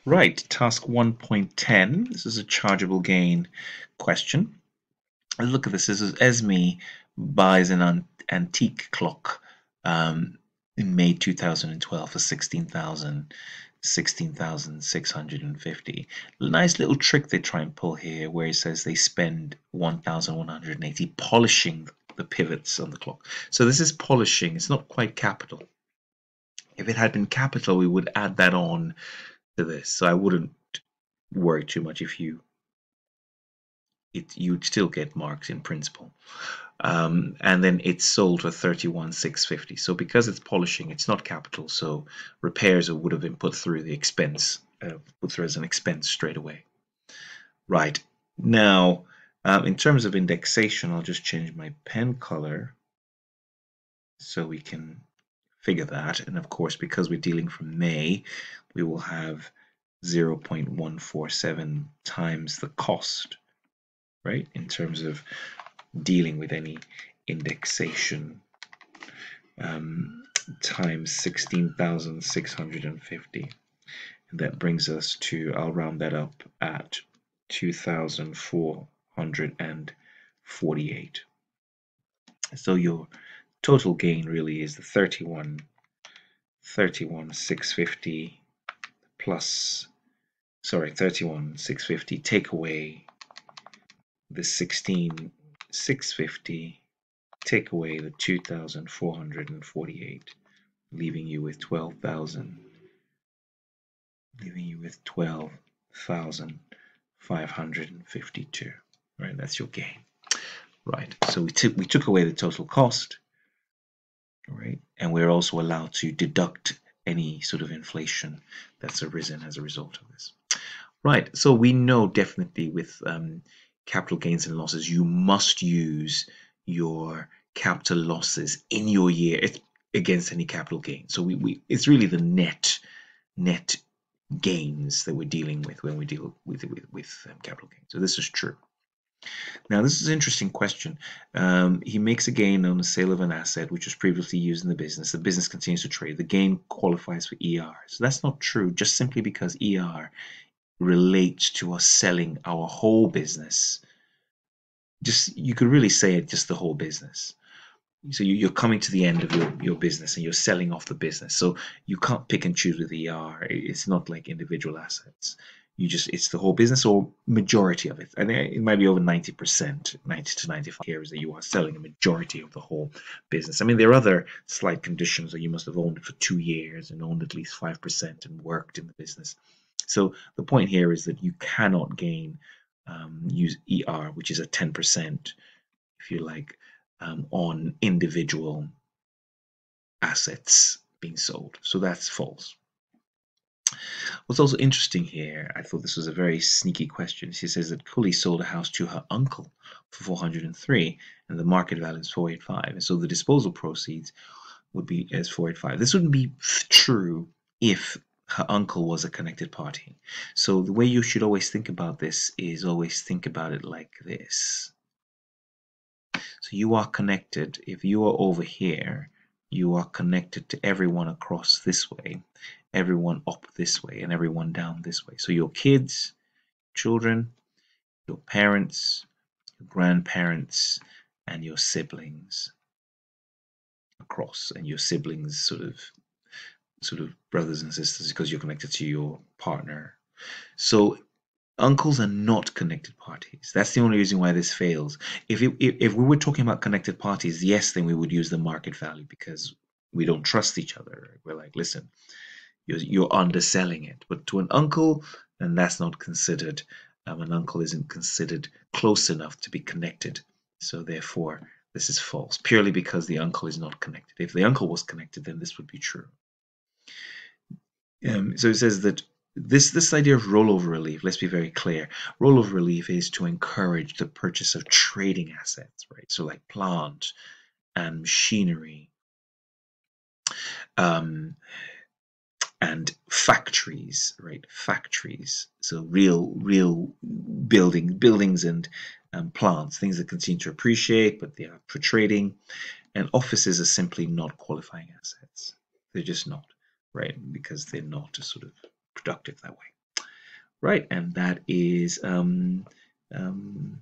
Right, task 1.10. This is a chargeable gain question. Look at this. This is Esme buys an antique clock in May 2012 for 16,650. Nice little trick they try and pull here where it says they spend 1,180 polishing the pivots on the clock. So this is polishing. It's not quite capital. If it had been capital, we would add that on to this. So I wouldn't worry too much if you'd still get marks in principle. And then it's sold for 31,650. So because it's polishing, it's not capital. So repairs would have been put through the expense, put through as an expense straight away. Right now, in terms of indexation, I'll just change my pen color so we can figure that. And of course, because we're dealing from May, we will have 0.147 times the cost, right, in terms of dealing with any indexation, times 16,650. And that brings us to, I'll round that up at 2,448. So your total gain really is the 31,650 plus, sorry, 31,650, take away the 16,650, take away the 2,448, leaving you with 12,552. Right, that's your gain. Right, so we took away the total cost, right, and we're also allowed to deduct any sort of inflation that's arisen as a result of this. Right, so we know definitely with capital gains and losses, you must use your capital losses in your year against any capital gain. So it's really the net gains that we're dealing with when we deal with capital gains. So this is true. Now this is an interesting question. He makes a gain on the sale of an asset which was previously used in the business. The business continues to trade. The gain qualifies for ER. So that's not true, just simply because ER relates to us selling our whole business. Just, you could really say it, just the whole business. So you're coming to the end of your business and you're selling off the business. So you can't pick and choose with ER. It's not like individual assets. It's the whole business or majority of it. I think it might be over 90%, 90 to 95 here is that you are selling a majority of the whole business. I mean, there are other slight conditions that you must have owned it for 2 years and owned at least 5% and worked in the business. So the point here is that you cannot use ER, which is a 10%, if you like, on individual assets being sold. So that's false. What's also interesting here, I thought this was a very sneaky question. She says that Cully sold a house to her uncle for 403 and the market value is 485. And so the disposal proceeds would be as 485. This wouldn't be true if her uncle was a connected party. So the way you should always think about this is always think about it like this. So you are connected. If you are over here, you are connected to everyone across this way, everyone up this way, and everyone down this way. So your kids, children, your parents, your grandparents, and your siblings across, and your siblings sort of brothers and sisters because you're connected to your partner. So uncles are not connected parties. That's the only reason why this fails. If we were talking about connected parties, yes, then we would use the market value because we don't trust each other. We're like, listen, you're underselling it. But to an uncle, then that's not considered. An uncle isn't considered close enough to be connected. So therefore, this is false, purely because the uncle is not connected. If the uncle was connected, then this would be true. So it says that this idea of rollover relief, let's be very clear. Rollover relief is to encourage the purchase of trading assets, right? So like plant and machinery, and factories, right? Factories. So real buildings and plants, things that continue to appreciate, but they are for trading. And offices are simply not qualifying assets. They're just not, right? Because they're not sort of productive that way. right, and that is 1.10.